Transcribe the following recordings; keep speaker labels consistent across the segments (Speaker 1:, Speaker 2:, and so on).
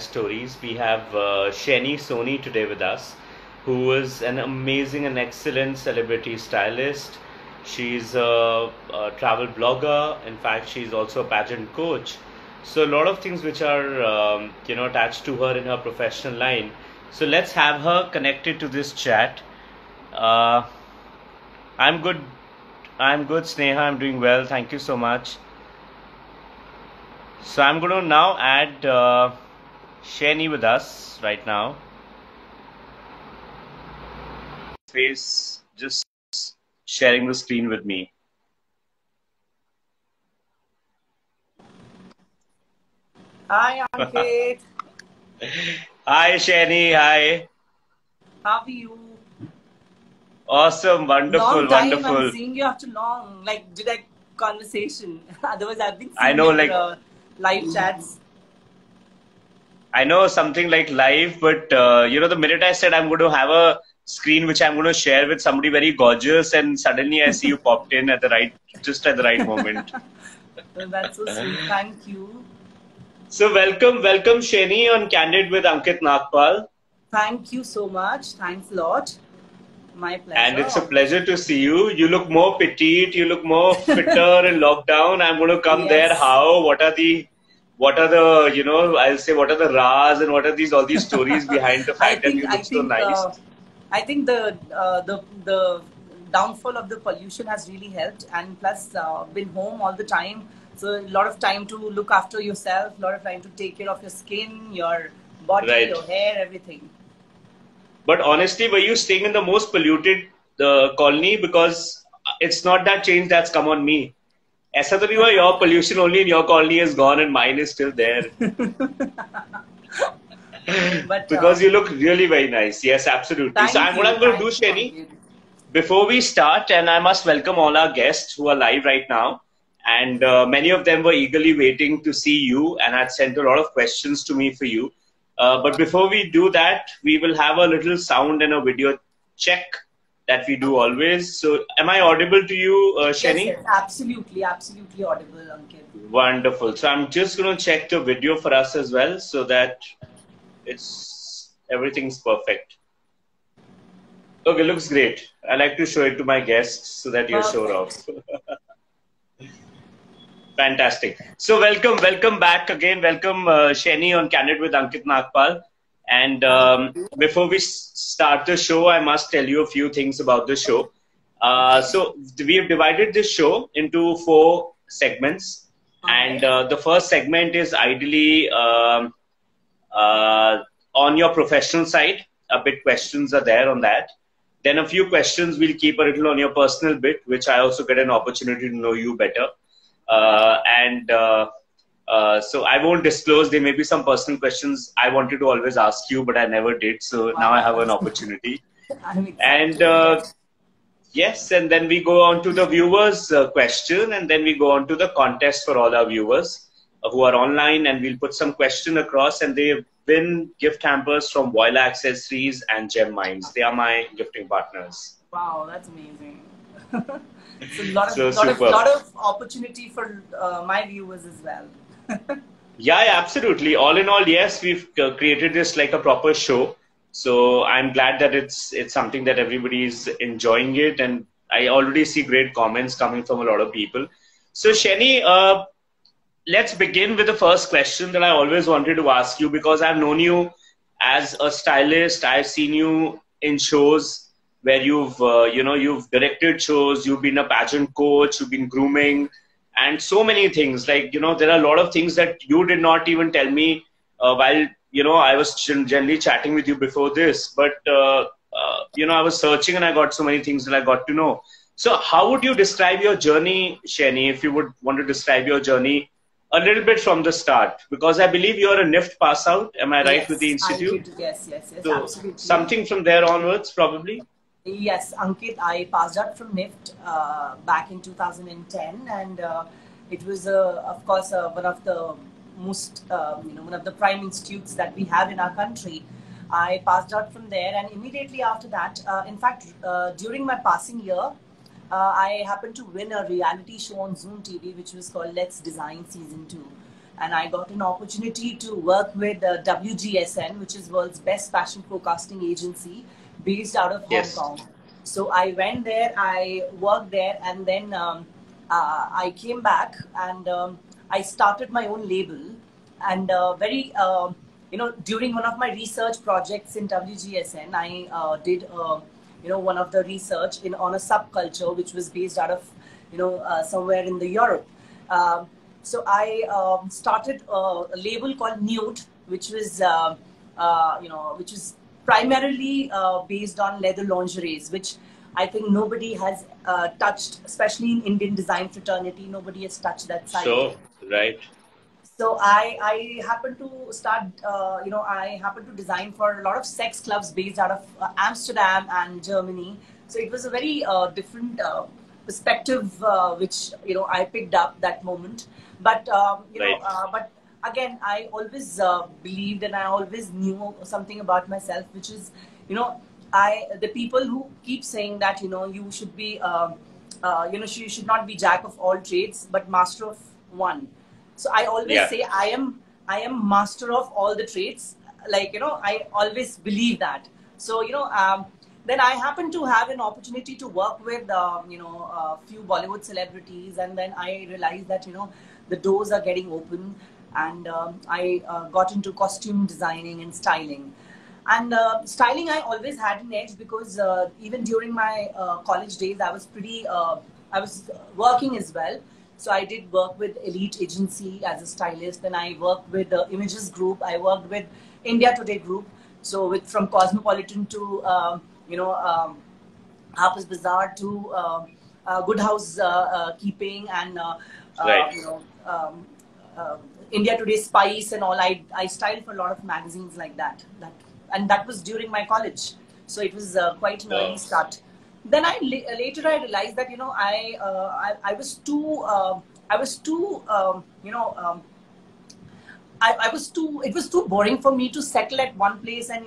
Speaker 1: stories. We have Shaine Soni today with us, who is an amazing and excellent celebrity stylist. She's a travel blogger. In fact, she's also a pageant coach. So a lot of things which are attached to her in her professional line. So let's have her connected to this chat. Uh, I'm good. I'm good, Sneha. I'm doing well. Thank you so much. So I'm going to now add Shaine with us right now. Face just sharing the screen with me.
Speaker 2: Hi, Ankit.
Speaker 1: Hi, Shaine. Hi.
Speaker 2: How are you?
Speaker 1: Awesome. Wonderful.
Speaker 2: Long time.
Speaker 1: Wonderful.
Speaker 2: I'm seeing you after long, like direct conversation. Otherwise, I've been
Speaker 1: I
Speaker 2: seeing
Speaker 1: know,
Speaker 2: your live chats.
Speaker 1: I know something like live, but the minute I said I'm going to have a screen which I'm going to share with somebody very gorgeous, and suddenly I see you popped in at the right moment.
Speaker 2: That's so sweet. Thank you.
Speaker 1: So welcome Shaine on Candid with Ankit Nagpal.
Speaker 2: Thank you so much. Thanks a lot. My pleasure.
Speaker 1: And it's a pleasure to see you. You look more petite. You look more fitter in lockdown. I'm going to come there. How? What are the I'll say, what are the Ras and what are all these stories behind the fact that you look so nice?
Speaker 2: I think the downfall of the pollution has really helped, and plus been home all the time. So a lot of time to look after yourself, a lot of time to take care of your skin, your body, your hair, everything.
Speaker 1: But honestly, were you staying in the most polluted colony? Because it's not that change that's come on me. ऐसा तो नहीं हुआ, your pollution only in your colony is gone and mine is still there. But, because you look really very nice. Yes, absolutely. So what I'm going to do, Shaine, before we start, and I must welcome all our guests who are live right now. And many of them were eagerly waiting to see you and had sent a lot of questions to me for you. But before we do that, we will have a little sound and a video check that we do always. So am I audible to you, Shaine?
Speaker 2: Yes, absolutely audible, Ankit.
Speaker 1: Wonderful. So I'm just going to check the video for us as well so that everything's perfect. Okay, looks great. I like to show it to my guests so that you're sure of. Fantastic. So welcome back again. Welcome Shaine on Candid with Ankit Nagpal. And before we start the show, I must tell you a few things about the show. So we have divided this show into 4 segments. And the first segment is ideally on your professional side. A bit questions are there on that. Then a few questions we'll keep a little on your personal bit, which I also get an opportunity to know you better. So I won't disclose. There may be some personal questions I wanted to always ask you, but I never did. So now I have an opportunity. And yes, and then we go on to the viewers' question, and then we go on to the contest for all our viewers who are online, and we'll put some question across, and they win gift hampers from Voila Accessories and Gem Minds. They are my gifting partners.
Speaker 2: Wow, that's amazing. So lot of opportunity for my viewers as well.
Speaker 1: Yeah, absolutely. All in all, yes, we've created this like a proper show. So I'm glad that it's something that everybody's enjoying it, and I already see great comments coming from a lot of people. So Shaine, let's begin with the first question that I always wanted to ask you, because I've known you as a stylist. I've seen you in shows where you've directed shows, you've been a pageant coach, you've been grooming, and so many things. Like, there are a lot of things that you did not even tell me while, I was generally chatting with you before this. But, I was searching and I got so many things that I got to know. So how would you describe your journey, Shaine, if you would want to describe your journey a little bit from the start? Because I believe you're a NIFT pass out. Am I right with the institute?
Speaker 2: Yes,
Speaker 1: so
Speaker 2: absolutely.
Speaker 1: Something from there onwards, probably?
Speaker 2: Yes, Ankit, I passed out from NIFT back in 2010, and it was, of course, one of the most, one of the prime institutes that we have in our country. I passed out from there, and immediately after that, in fact, during my passing year, I happened to win a reality show on Zoom TV, which was called Let's Design Season 2. and I got an opportunity to work with WGSN, which is world's best fashion forecasting agency, based out of Hong
Speaker 1: Yes.
Speaker 2: Kong. So I went there, I worked there, and then I came back, and I started my own label. And during one of my research projects in WGSN, I did one of the research on a subculture which was based out of somewhere in the Europe. So I started a label called Nude, which was which is primarily based on leather lingeries, which I think nobody has touched, especially in Indian design fraternity. Nobody has touched that side.
Speaker 1: So, right.
Speaker 2: So I happened to start, I happened to design for a lot of sex clubs based out of Amsterdam and Germany. So it was a very different perspective, which, I picked up that moment. But,
Speaker 1: Right.
Speaker 2: but again, I always believed, and I always knew something about myself, which is, the people who keep saying that, you should be, you should not be jack of all trades, but master of one. So I always say I am master of all the trades. Like, I always believe that. So, then I happened to have an opportunity to work with, a few Bollywood celebrities. And then I realized that, the doors are getting open. And I got into costume designing and styling. And styling, I always had an edge because even during my college days, I was I was working as well. So I did work with Elite Agency as a stylist. Then I worked with the Images Group. I worked with India Today Group. So from Cosmopolitan to, Harper's Bazaar to Good House Keeping and,
Speaker 1: Right.
Speaker 2: India Today Spice and all. I styled for a lot of magazines like that. And that was during my college. So it was quite an early start. Then later I realized that I was too it was too boring for me to settle at one place and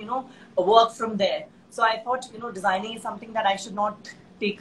Speaker 2: work from there. So I thought designing is something that I should not take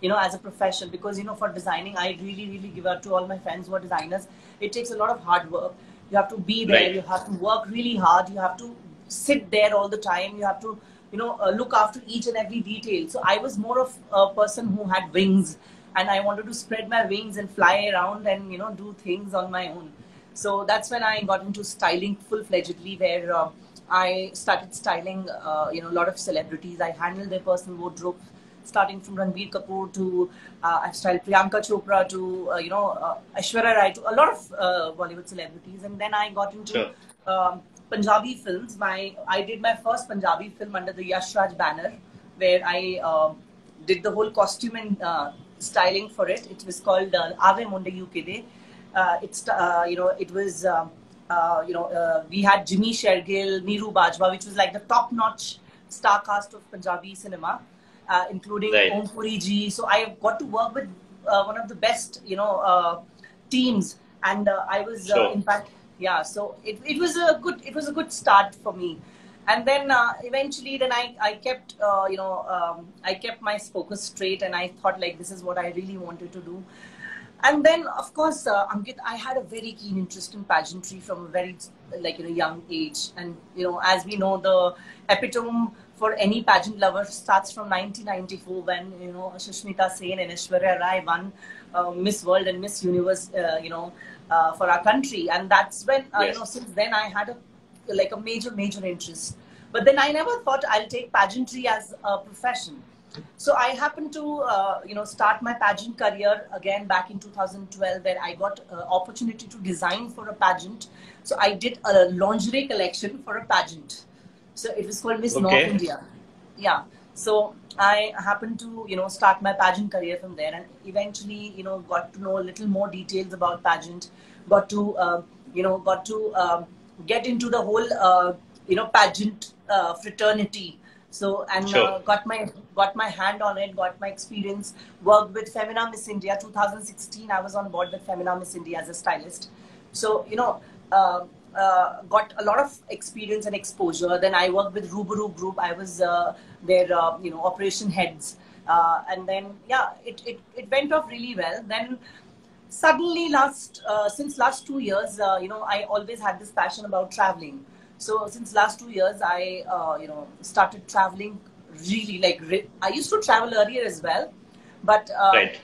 Speaker 2: as a profession, because for designing I really give out to all my friends who are designers. It takes a lot of hard work. You have to be there.
Speaker 1: Right.
Speaker 2: You have to work really hard. You have to sit there all the time. You have to look after each and every detail. So I was more of a person who had wings, and I wanted to spread my wings and fly around and do things on my own. So that's when I got into styling full-fledgedly, where I started styling a lot of celebrities. I handled their personal wardrobe, starting from Ranbir Kapoor to I've styled Priyanka Chopra to Aishwarya Rai, to a lot of Bollywood celebrities. And then I got into Punjabi films. I did my first Punjabi film under the Yash Raj banner, where I did the whole costume and styling for it. It was called Ave Munde UK. It was we had Jimmy Shergill, Neeru Bajwa, which was like the top-notch star cast of Punjabi cinema, including Om Puri ji. So I got to work with one of the best teams, and I was in fact. Yeah, so it was a good start for me, and then eventually I kept I kept my focus straight, and I thought like this is what I really wanted to do. And then of course Ankit, I had a very keen interest in pageantry from a very young age, and as we know, the epitome for any pageant lover starts from 1994 when Sushmita Sen and Aishwarya Rai won Miss World and Miss Universe for our country. And that's when since then I had a major interest. But then I never thought I'll take pageantry as a profession. So I happened to start my pageant career again back in 2012, where I got opportunity to design for a pageant. So I did a lingerie collection for a pageant. So it was called Miss North India. Yeah. So I happened to start my pageant career from there, and eventually got to know a little more details about pageant. Got to get into the whole pageant fraternity. So and got my hand on it, got my experience. Worked with Femina Miss India 2016. I was on board with Femina Miss India as a stylist. So got a lot of experience and exposure. Then I worked with Rubaru Group. I was their operation heads, and then it went off really well. Then Suddenly since last 2 years, I always had this passion about traveling. So since last 2 years, I started traveling really, like, I used to travel earlier as well, but
Speaker 1: Right.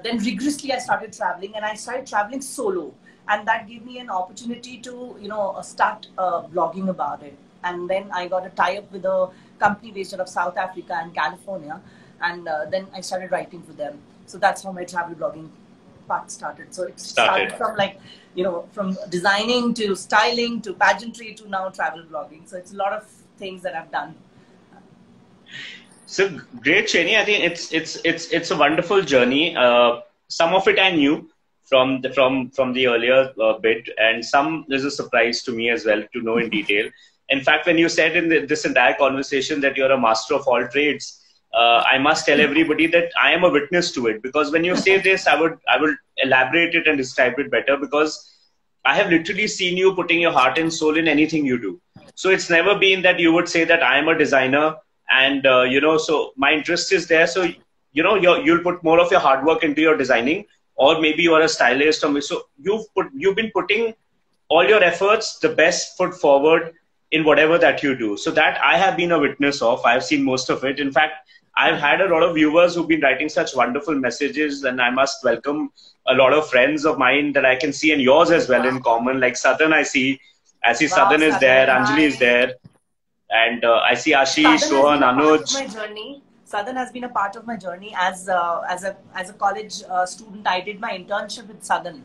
Speaker 2: then rigorously I started traveling, and I started traveling solo, and that gave me an opportunity to start blogging about it. And then I got a tie-up with a company based out of South Africa and California, and then I started writing for them. So that's how my travel blogging part started. So it started
Speaker 1: Started.
Speaker 2: from, like, from designing to styling to pageantry to now travel blogging. So it's a lot of things that I've done.
Speaker 1: So great, Shaine. I think it's a wonderful journey. Some of it I knew from the earlier bit, and some is a surprise to me as well to know in detail. In fact, when you said in this entire conversation that you're a master of all trades, I must tell everybody that I am a witness to it, because when you say this, I would elaborate it and describe it better, because I have literally seen you putting your heart and soul in anything you do. So it's never been that you would say that I am a designer and, so my interest is there. So, you'll put more of your hard work into your designing, or maybe you are a stylist, or so you've been putting all your efforts, the best foot forward in whatever that you do. So that I have been a witness of. I've seen most of it. In fact, I've had a lot of viewers who've been writing such wonderful messages, and I must welcome a lot of friends of mine that I can see, and yours as well in
Speaker 2: Wow.
Speaker 1: common. Like Southern, I see
Speaker 2: Wow,
Speaker 1: Southern is there,
Speaker 2: Southern,
Speaker 1: Anjali is
Speaker 2: hi.
Speaker 1: there, and I see Ashish,
Speaker 2: Southern has
Speaker 1: Rohan,
Speaker 2: been a part of
Speaker 1: Anuj.
Speaker 2: my journey. Southern has been a part of my journey as a college student. I did my internship with Southern.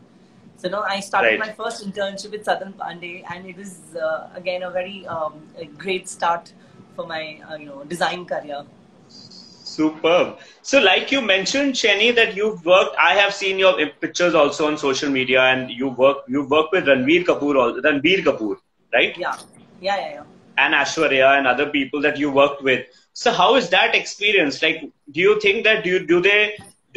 Speaker 2: So I started
Speaker 1: Right.
Speaker 2: my first internship with Southern Pandey, and it was again a great start for my design career.
Speaker 1: Superb. So, like you mentioned, Chenny, that you've worked. I have seen your pictures also on social media, and you work with Ranbir Kapoor, right?
Speaker 2: Yeah, yeah, yeah, yeah.
Speaker 1: And Ashwarya and other people that you worked with. So how is that experience? Like, do you think that do they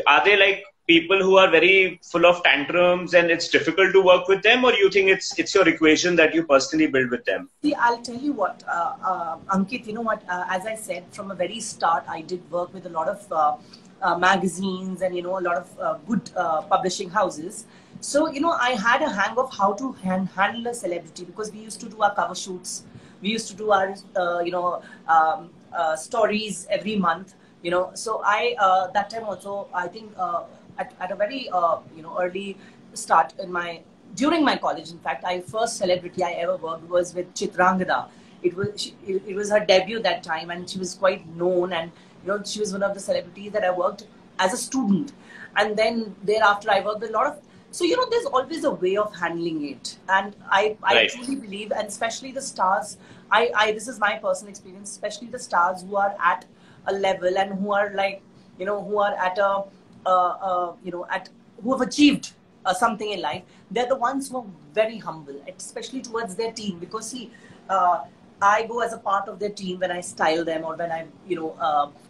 Speaker 1: are they like people who are very full of tantrums and it's difficult to work with them, or you think it's your equation that you personally build with them?
Speaker 2: See, I'll tell you what, Ankit, you know what, as I said, from a very start, I did work with a lot of magazines and, a lot of good publishing houses. So, I had a hang of how to handle a celebrity, because we used to do our cover shoots. We used to do our, stories every month, So that time also, I think at a very, early start during my college, in fact, first celebrity I ever worked was with Chitrangada. It was her debut that time, and she was quite known, and she was one of the celebrities that I worked as a student, and then thereafter I worked with a lot of. So there's always a way of handling it, and I
Speaker 1: Right.
Speaker 2: truly believe, and especially the stars. I this is my personal experience, especially the stars who are at a level and who are like who are at a at who have achieved something in life. They're the ones who are very humble, especially towards their team. Because see, I go as a part of their team when I style them, or when I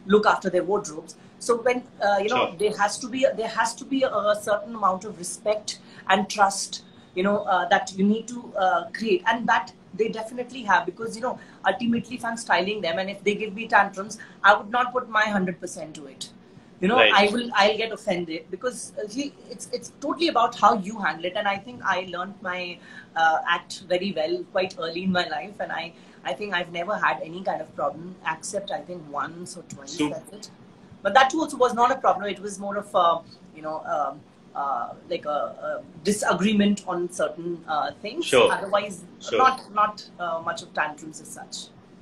Speaker 2: look after their wardrobes. So when
Speaker 1: Sure.
Speaker 2: there has to be a certain amount of respect and trust, that you need to create, and that they definitely have. Because ultimately, if I'm styling them and if they give me tantrums, I would not put my 100% to it.
Speaker 1: Right.
Speaker 2: I'll get offended, because it's totally about how you handle it. And I think I learned my act very well quite early in my life, and I think I've never had any kind of problem, except I think once or twice.
Speaker 1: So
Speaker 2: That's it. But that too also was not a problem. It was more of a like a disagreement on certain things.
Speaker 1: sure.
Speaker 2: Otherwise,
Speaker 1: Sure.
Speaker 2: not much of tantrums as such.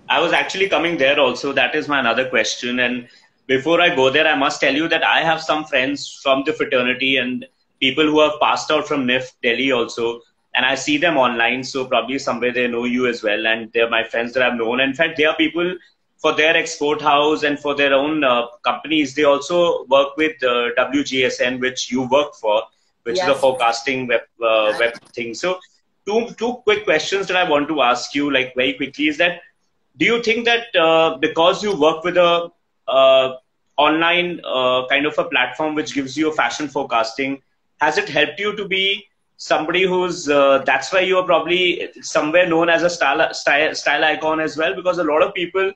Speaker 1: I was actually coming there also. That is my another question. And before I go there, I must tell you that I have some friends from the fraternity and people who have passed out from NIF Delhi also. And I see them online. So probably somewhere they know you as well. And they're my friends that I've known. In fact, they are people for their export house and for their own companies. They also work with WGSN, which you work for, which is a
Speaker 2: Yes.
Speaker 1: forecasting web thing. So two quick questions that I want to ask you, like very quickly, is that do you think that because you work with a online kind of a platform which gives you a fashion forecasting, has it helped you to be somebody who's that's why you are probably somewhere known as a style icon as well, because a lot of people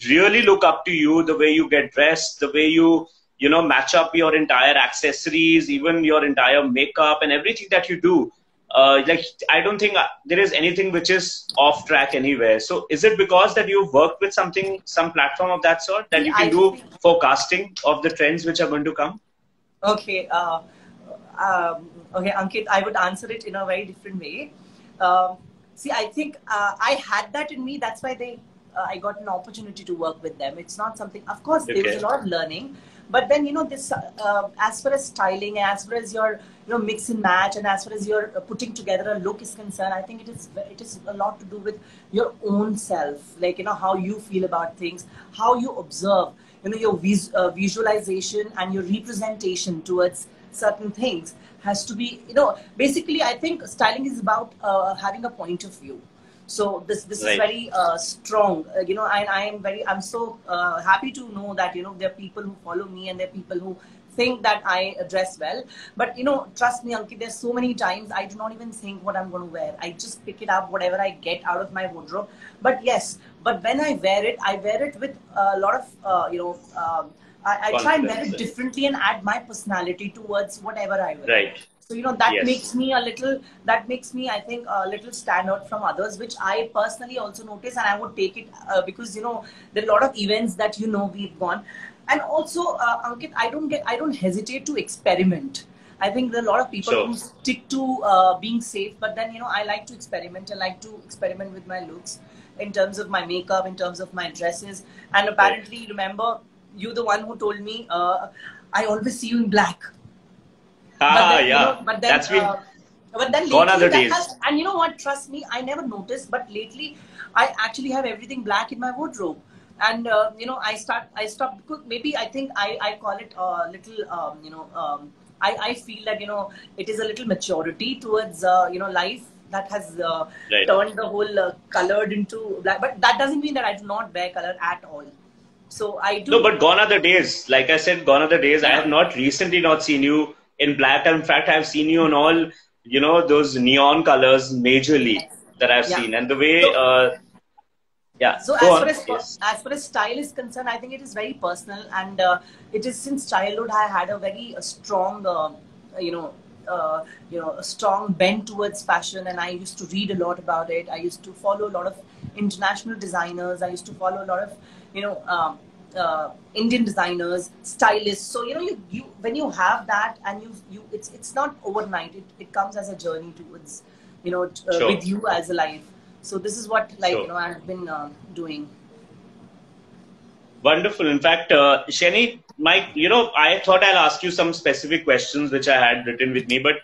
Speaker 1: really look up to you, the way you get dressed, the way you match up your entire accessories, even your entire makeup and everything that you do. Like, I don't think there is anything which is off track anywhere. So is it because that you've worked with some platform of that sort, that
Speaker 2: See,
Speaker 1: you can
Speaker 2: I
Speaker 1: do
Speaker 2: think,
Speaker 1: forecasting of the trends which are going to come?
Speaker 2: okay, okay, Ankit, I would answer it in a very different way. Um, See, I think I had that in me. That's why I got an opportunity to work with them. It's not something. Of course, there was a
Speaker 1: Okay.
Speaker 2: lot of learning, but then this as far as styling, as far as your mix and match, and as far as your putting together a look is concerned, I think it is a lot to do with your own self, like how you feel about things, how you observe, your visualization and your representation towards certain things has to be, basically I think styling is about having a point of view. So this is
Speaker 1: Right.
Speaker 2: very strong, and I'm so happy to know that there are people who follow me and there are people who think that I dress well. But trust me, Ankit, there's so many times I do not even think what I'm going to wear. I just pick it up, whatever I get out of my wardrobe. But yes, but when I wear it with a lot of I try and wear
Speaker 1: Confidence.
Speaker 2: it differently and add my personality towards whatever I wear.
Speaker 1: Right.
Speaker 2: So that makes
Speaker 1: Yes.
Speaker 2: me I think a little stand out from others, which I personally also notice, and I would take it because there are a lot of events that we've gone, and also Ankit, I don't hesitate to experiment. I think there are a lot of people
Speaker 1: Sure.
Speaker 2: who stick to being safe, but then I like to experiment. I like to experiment with my looks, in terms of my makeup, in terms of my dresses, and
Speaker 1: Right.
Speaker 2: apparently, remember, you the one who told me I always see you in black. But
Speaker 1: Ah,
Speaker 2: then
Speaker 1: yeah. That's been gone are
Speaker 2: lately
Speaker 1: the
Speaker 2: that
Speaker 1: days.
Speaker 2: has, and you know what, trust me, I never noticed, but lately I actually have everything black in my wardrobe. And I stopped, because maybe I think I call it a little I feel that it is a little maturity towards life that has
Speaker 1: Right.
Speaker 2: turned the whole colored into black. But that doesn't mean that I do not wear color at all. So I
Speaker 1: No,
Speaker 2: do.
Speaker 1: but gone are the days. Like I said, gone are the days. I have
Speaker 2: Yeah.
Speaker 1: not recently not seen you in black. In fact, I've seen you in all, those neon colors majorly
Speaker 2: Yes.
Speaker 1: that I've
Speaker 2: Yeah.
Speaker 1: seen. And the way,
Speaker 2: So
Speaker 1: yeah,
Speaker 2: So
Speaker 1: go on. Yes.
Speaker 2: as far as style is concerned, I think it is very personal, and it is since childhood I had a very strong, you know, a strong bent towards fashion, and I used to read a lot about it. I used to follow a lot of international designers. I used to follow a lot of, you know. Indian designers, stylists. So you when you have that, and it's not overnight. It comes as a journey towards,
Speaker 1: Sure.
Speaker 2: with you as a life. So this is what, like,
Speaker 1: Sure.
Speaker 2: I've been doing.
Speaker 1: Wonderful. In fact, Shani, Mike, I thought I'll ask you some specific questions which I had written with me, but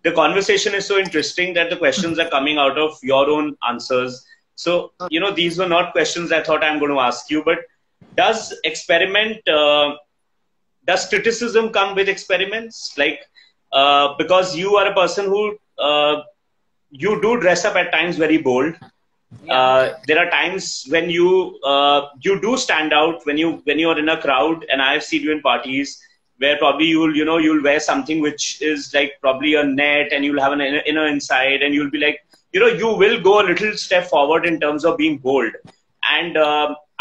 Speaker 1: the conversation is so interesting that the questions are coming out of your own answers. So, these were not questions I thought I'm going to ask you, but does experiment, does criticism come with experiments? Like, because you are a person who, you do dress up at times very bold.
Speaker 2: Yeah.
Speaker 1: There are times when you do stand out when you're in a crowd, and I've seen you in parties where probably you'll wear something which is like probably a net, and you'll have an inner inside, and you'll be like, you will go a little step forward in terms of being bold. And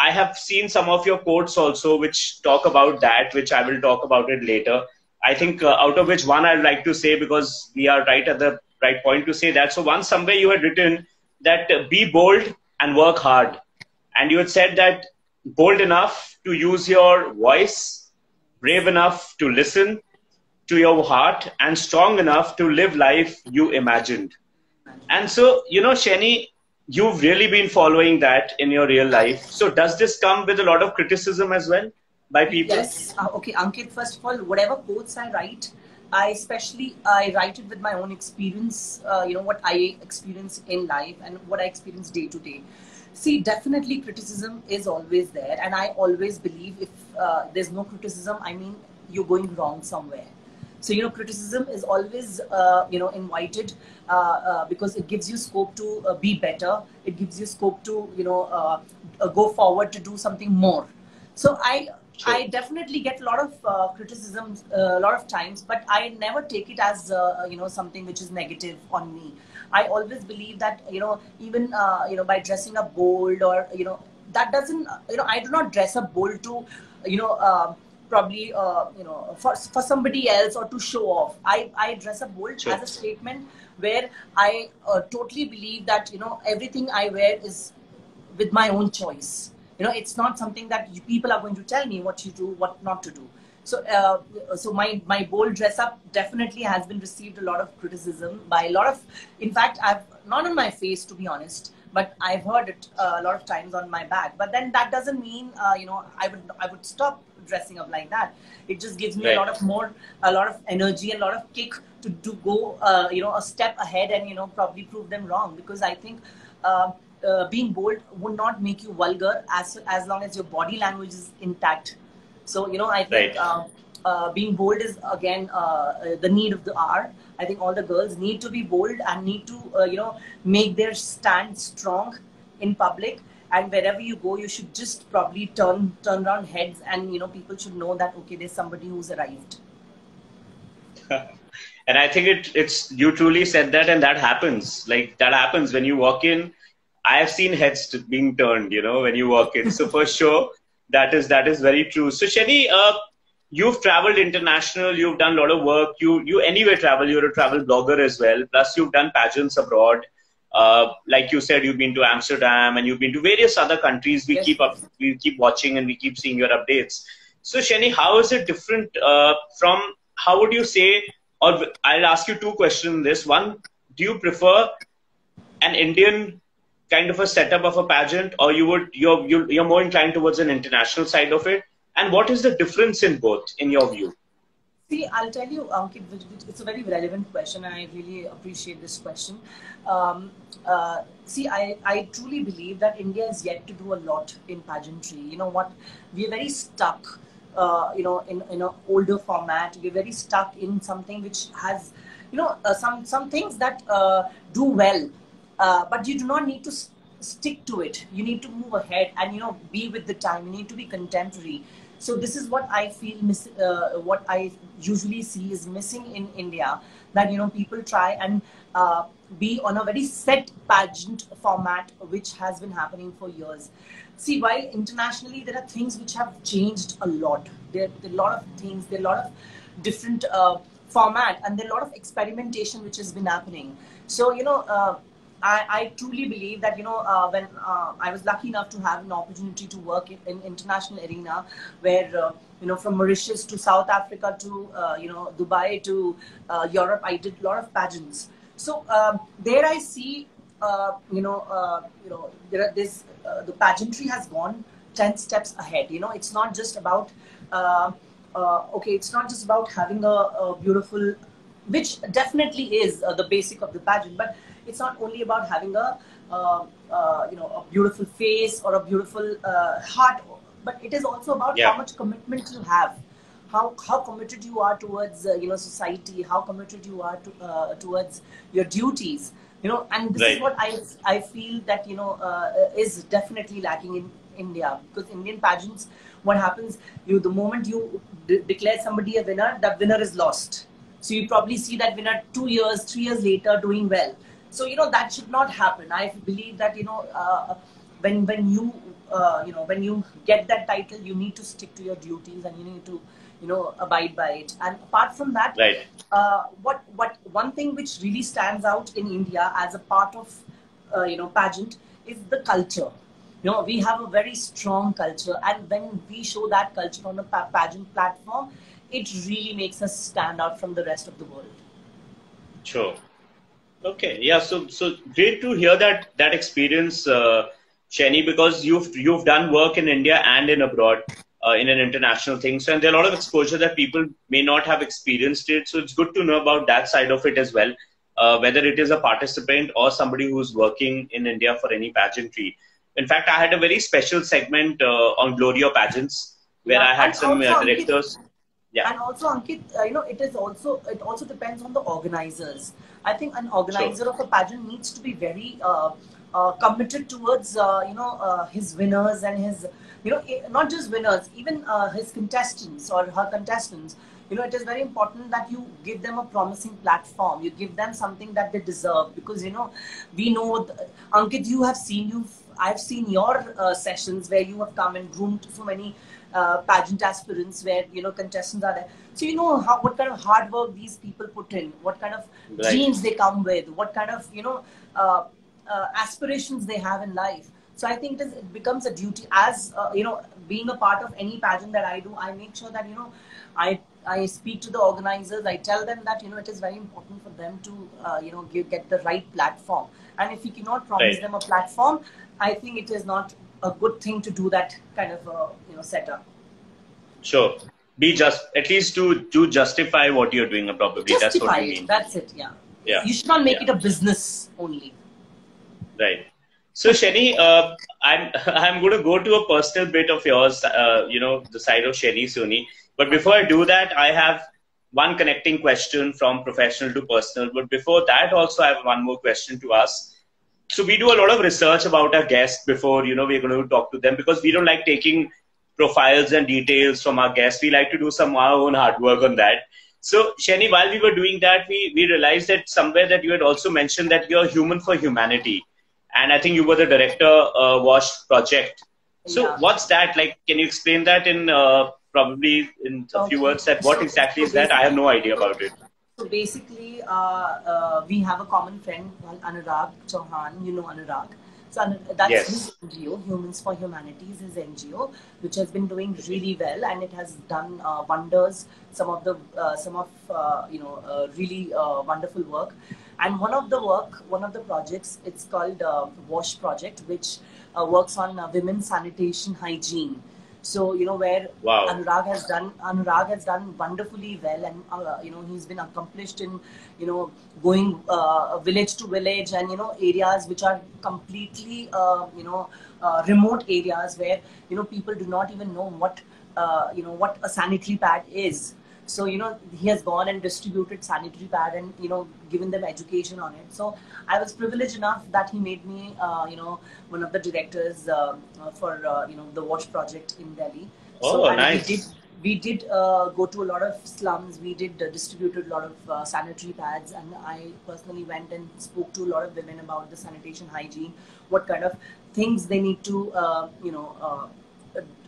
Speaker 1: I have seen some of your quotes also which talk about that, which I will talk about it later. I think out of which one I'd like to say, because we are right at the right point to say that. So once somewhere you had written that be bold and work hard. And you had said that bold enough to use your voice, brave enough to listen to your heart, and strong enough to live life you imagined. And so, Shani, you've really been following that in your real life. So does this come with a lot of criticism as well by people?
Speaker 2: Yes. Okay, Ankit, first of all, whatever quotes I write, I write it with my own experience, what I experience in life and what I experience day to day. See, definitely criticism is always there. And I always believe if there's no criticism, I mean, you're going wrong somewhere. So, criticism is always, invited because it gives you scope to be better. It gives you scope to, go forward to do something more. So
Speaker 1: Sure.
Speaker 2: I definitely get a lot of criticisms a lot of times, but I never take it as something which is negative on me. I always believe that even by dressing up bold, or that doesn't I do not dress up bold to you know. probably for somebody else or to show off. I dress up bold
Speaker 1: Sure.
Speaker 2: as a statement where I totally believe that everything I wear is with my own choice. It's not something that people are going to tell me what you do, what not to do. So, so my bold dress up definitely has been received a lot of criticism by a lot of. In fact, I've not on my face, to be honest, but I've heard it a lot of times on my back. But then that doesn't mean I would stop dressing up like that. It just gives me
Speaker 1: Right.
Speaker 2: a lot of energy and a lot of kick to go a step ahead and probably prove them wrong, because I think. Being bold would not make you vulgar as long as your body language is intact. So I think
Speaker 1: Right.
Speaker 2: being bold is again the need of the hour. I think all the girls need to be bold and need to make their stand strong in public. And wherever you go, you should just probably turn around heads, and people should know that okay, there's somebody who's arrived.
Speaker 1: And I think it's you truly said that, and that happens. Like that happens when you walk in. I have seen heads being turned, when you walk in. So for sure, that is very true. So Shaine, you've traveled international. You've done a lot of work. You anyway travel. You're a travel blogger as well. Plus, you've done pageants abroad. Like you said, you've been to Amsterdam and you've been to various other countries.
Speaker 2: Yes.
Speaker 1: We keep watching and we keep seeing your updates. So Shaine, how is it different from? How would you say? Or I'll ask you two questions in this. One, do you prefer an Indian kind of a setup of a pageant, or you're more inclined towards an international side of it? And what is the difference in both, in your view?
Speaker 2: See, I'll tell you, Ankit, it's a very relevant question, and I really appreciate this question. See, I truly believe that India is yet to do a lot in pageantry. You know what? We're very stuck, in an older format. We're very stuck in something which has, some things that do well, but you do not need to stick to it. You need to move ahead and be with the time. You need to be contemporary. So this is what I feel what I usually see is missing in India, that people try and be on a very set pageant format which has been happening for years. See, while internationally there are things which have changed a lot. There are a lot of things, there are a lot of different format, and there are a lot of experimentation which has been happening. So I truly believe that when I was lucky enough to have an opportunity to work in international arena, where from Mauritius to South Africa to Dubai to Europe, I did a lot of pageants. So there I see there are this the pageantry has gone 10 steps ahead. It's not just about it's not just about having a beautiful, which definitely is the basic of the pageant, but it's not only about having a beautiful face or a beautiful heart, but it is also about how much commitment you have, how committed you are towards society, how committed you are towards your duties. And this is what I feel that is definitely lacking in India, because Indian pageants, what happens, the moment you declare somebody a winner, that winner is lost. So you probably see that winner 2 years, 3 years later doing well. So that should not happen. I believe that when you get that title, you need to stick to your duties and you need to abide by it. And apart from that, what one thing which really stands out in India as a part of pageant is the culture. We have a very strong culture, and when we show that culture on a pageant platform, it really makes us stand out from the rest of the world.
Speaker 1: Sure. Okay. Yeah. So great to hear that experience, Shaine, because you've done work in India and in abroad in an international thing. So, and there are a lot of exposure that people may not have experienced it. So it's good to know about that side of it as well, whether it is a participant or somebody who's working in India for any pageantry. In fact, I had a very special segment on Gloria pageants where I had some directors.
Speaker 2: Yeah. And also, Ankit, it also depends on the organizers. I think an organizer of a pageant needs to be very committed towards his winners and his not just winners, even his contestants or her contestants. It is very important that you give them a promising platform. You give them something that they deserve, because we know, Ankit, you have seen, you've I've seen your sessions where you have come and groomed so many pageant aspirants, where contestants are there. So what kind of hard work these people put in, what kind of
Speaker 1: Right.
Speaker 2: genes they come with, what kind of aspirations they have in life. So I think it becomes a duty as being a part of any pageant that I do. I make sure that I speak to the organizers. I tell them that it is very important for them to get the right platform. And if you cannot promise
Speaker 1: Right.
Speaker 2: them a platform, I think it is not a good thing to do that kind of setup.
Speaker 1: Sure. Be just at least to justify what you're doing. Probably that's what
Speaker 2: Justify
Speaker 1: you
Speaker 2: it.
Speaker 1: mean.
Speaker 2: That's it. Yeah.
Speaker 1: Yeah.
Speaker 2: You should not make
Speaker 1: Yeah.
Speaker 2: it a business only.
Speaker 1: Right. So, Shaine, I'm going to go to a personal bit of yours. The side of Shaine Soni. But before I do that, I have one connecting question from professional to personal. But before that, also I have one more question to ask. So we do a lot of research about our guests before we're going to talk to them, because we don't like taking profiles and details from our guests. We like to do some our own hard work on that. So, Shaine, while we were doing that, we realized that somewhere that you had also mentioned that you're human for humanity. And I think you were the director WASH project. So
Speaker 2: Yeah.
Speaker 1: what's that? Like, can you explain that in probably in a few
Speaker 2: Okay.
Speaker 1: words, that what exactly is that? I have no idea about it.
Speaker 2: So basically, we have a common friend called Anurag Chauhan. You know Anurag. So that's his
Speaker 1: Yes.
Speaker 2: NGO, Humans for Humanities, his NGO, which has been doing really well, and it has done wonders. Some of really wonderful work. And one of the projects, it's called WASH project, which works on women's sanitation hygiene. So where
Speaker 1: Wow.
Speaker 2: Anurag has done wonderfully well, and he's been accomplished in going village to village, and areas which are completely remote areas, where people do not even know what a sanitary pad is. So he has gone and distributed sanitary pad, and given them education on it. So I was privileged enough that he made me one of the directors for the WASH project in Delhi. So
Speaker 1: Oh,
Speaker 2: and
Speaker 1: nice.
Speaker 2: we did go to a lot of slums. We did distributed a lot of sanitary pads, and I personally went and spoke to a lot of women about the sanitation hygiene, what kind of things they need to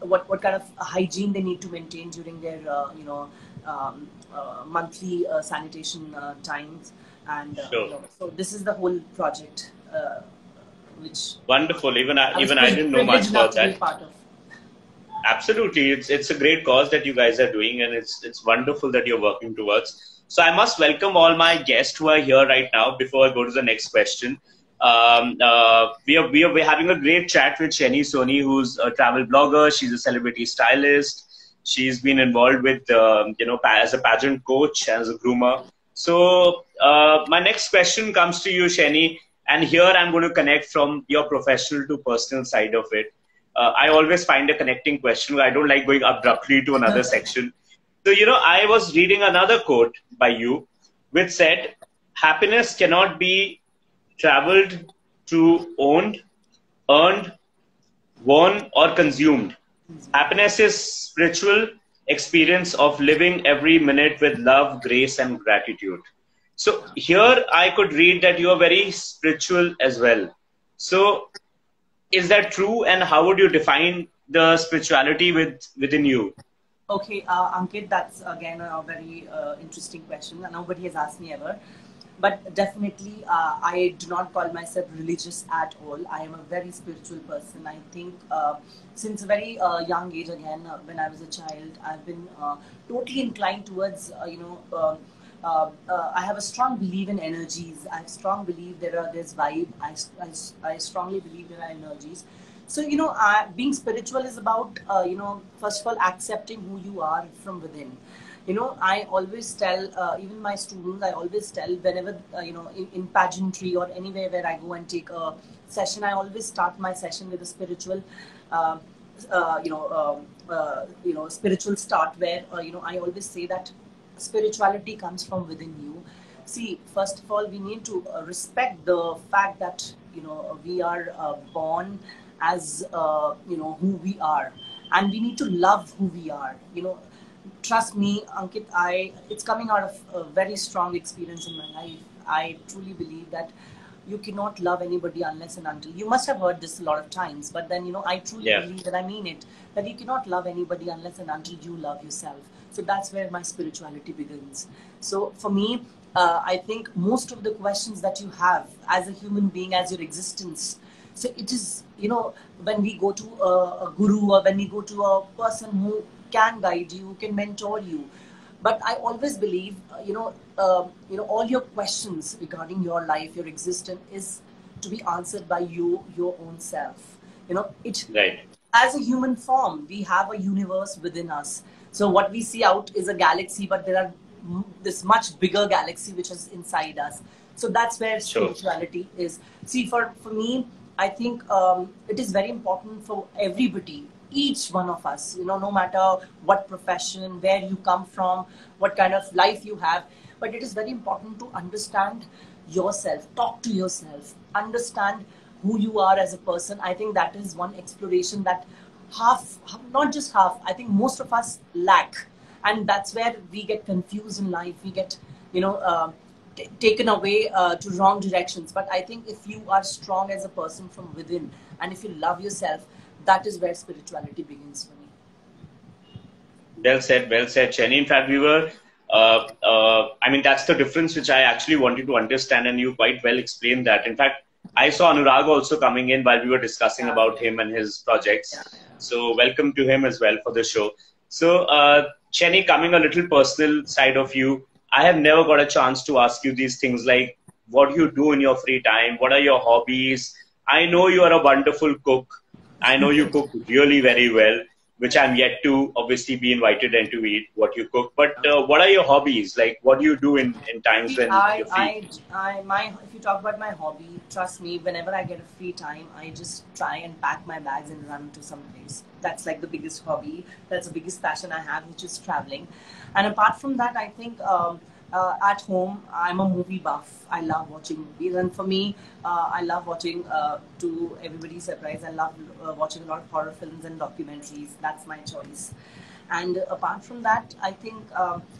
Speaker 2: what kind of hygiene they need to maintain during their monthly sanitation times. And
Speaker 1: Sure.
Speaker 2: so this is the whole project, which
Speaker 1: Wonderful.
Speaker 2: I was
Speaker 1: Even I didn't know much
Speaker 2: privileged enough
Speaker 1: about
Speaker 2: to be a
Speaker 1: that.
Speaker 2: part of.
Speaker 1: Absolutely, it's a great cause that you guys are doing, and it's wonderful that you're working towards. So I must welcome all my guests who are here right now. Before I go to the next question, we're having a great chat with Shaine Soni, who's a travel blogger. She's a celebrity stylist. She's been involved with as a pageant coach, as a groomer. So my next question comes to you, Shaine, and here I'm going to connect from your professional to personal side of it. I always find a connecting question. I don't like going abruptly to another section. So, I was reading another quote by you, which said, happiness cannot be traveled to, owned, earned, worn, or consumed. Happiness is spiritual experience of living every minute with love, grace, and gratitude. So here I could read that you are very spiritual as well. So is that true, and how would you define the spirituality within you?
Speaker 2: Okay, Ankit, that's again a very interesting question. Nobody has asked me ever. But definitely, I do not call myself religious at all. I am a very spiritual person. I think since a very young age, again, when I was a child, I've been totally inclined towards, I have a strong belief in energies. I strong believe there's vibe. I strongly believe there are energies. So, being spiritual is about, first of all, accepting who you are from within. I always tell, even my students, I always tell whenever, in pageantry or anywhere where I go and take a session, I always start my session with a spiritual, uh, spiritual start where, I always say that spirituality comes from within you. See, first of all, we need to respect the fact that, we are born as, who we are. And we need to love who we are. Trust me, Ankit, it's coming out of a very strong experience in my life. I truly believe that you cannot love anybody unless and until, you must have heard this a lot of times, but then, I truly believe that I mean it, that you cannot love anybody unless and until you love yourself. So that's where my spirituality begins. So for me, I think most of the questions that you have as a human being, as your existence, so it is, when we go to a guru, or when we go to a person who can guide you, who can mentor you. But I always believe, all your questions regarding your life, your existence, is to be answered by you, your own self.
Speaker 1: Right.
Speaker 2: As a human form, we have a universe within us. So what we see out is a galaxy, but there are this much bigger galaxy which is inside us. So that's where
Speaker 1: Sure.
Speaker 2: spirituality is. See, for me, I think it is very important for everybody, each one of us, no matter what profession, where you come from, what kind of life you have. But it is very important to understand yourself, talk to yourself, understand who you are as a person. I think that is one exploration that not just half, I think most of us lack. And that's where we get confused in life. We get, taken away to wrong directions. But I think if you are strong as a person from within, and if you love yourself, that is where spirituality begins for me.
Speaker 1: Well said, Chenny. In fact, I mean, that's the difference which I actually wanted to understand, and you quite well explained that. In fact, I saw Anurag also coming in while we were discussing about him and his projects. So, welcome to him as well for the show. So, Chenny, coming a little personal side of you, I have never got a chance to ask you these things like what you do in your free time, what are your hobbies. I know you are a wonderful cook. I know you cook really very well, which I'm yet to obviously be invited and to eat what you cook. But what are your hobbies? Like, what do you do in times
Speaker 2: See,
Speaker 1: when you're free?
Speaker 2: if you talk about my hobby, trust me, whenever I get a free time, I just try and pack my bags and run to some place. That's like the biggest hobby. That's the biggest passion I have, which is traveling. And apart from that, I think at home, I'm a movie buff. I love watching movies. And for me, I love watching, to everybody's surprise, I love watching a lot of horror films and documentaries. That's my choice. And apart from that, I think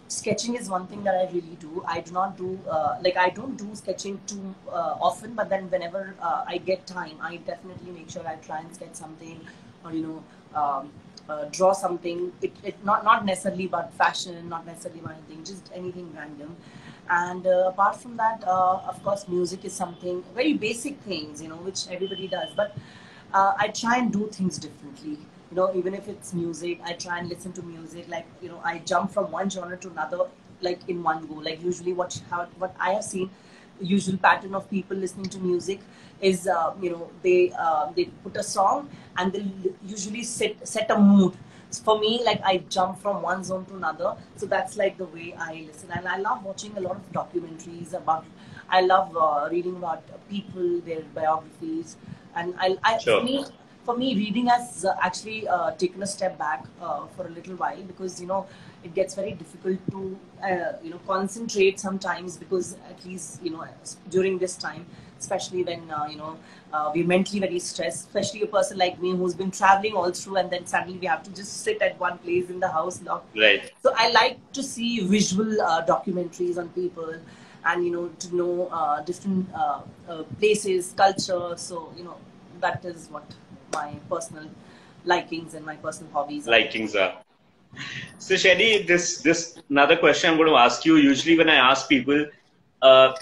Speaker 2: sketching is one thing that I really do. I do not do, I don't do sketching too often, but then whenever I get time, I definitely make sure I try and sketch something, or, draw something. It not necessarily about fashion, not necessarily about anything, just anything random. And apart from that, of course, music is something, very basic things, which everybody does. But I try and do things differently. Even if it's music, I try and listen to music. Like, I jump from one genre to another, like in one go. Like usually what I have seen, usual pattern of people listening to music is, they put a song and they usually set a mood. For me, like, I jump from one zone to another. So that's like the way I listen. And I love watching a lot of documentaries I love reading about people, their biographies. And
Speaker 1: Sure.
Speaker 2: for me, reading has actually taken a step back for a little while, because it gets very difficult to concentrate sometimes, because at least during this time, especially when we're mentally very stressed, especially a person like me who's been traveling all through, and then suddenly we have to just sit at one place in the house locked.
Speaker 1: Right.
Speaker 2: So I like to see visual documentaries on people, and to know different places, culture. So that is what my personal likings and my personal hobbies are.
Speaker 1: Likings are. So, Shady, this another question I'm going to ask you. Usually, when I ask people,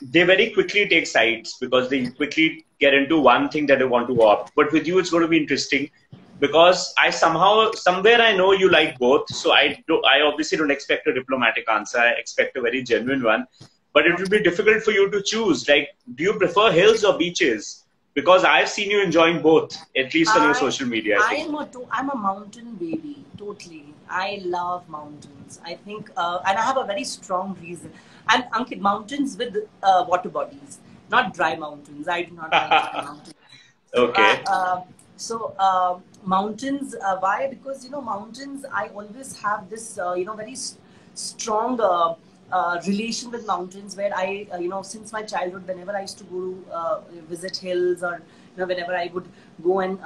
Speaker 1: they very quickly take sides because they quickly get into one thing that they want to opt. But with you, it's going to be interesting because somewhere I know you like both. So I obviously don't expect a diplomatic answer. I expect a very genuine one. But it will be difficult for you to choose. Like, do you prefer hills or beaches? Because I've seen you enjoying both, at least on your social media, I think.
Speaker 2: I'm a mountain baby, totally. I love mountains. I think, and I have a very strong reason. And Ankit, mountains with water bodies, not dry mountains. I do not like dry mountains. So,
Speaker 1: Okay.
Speaker 2: mountains. Why? Because mountains. I always have this very strong relation with mountains, where I since my childhood, whenever I used to go to visit hills, or whenever I would go and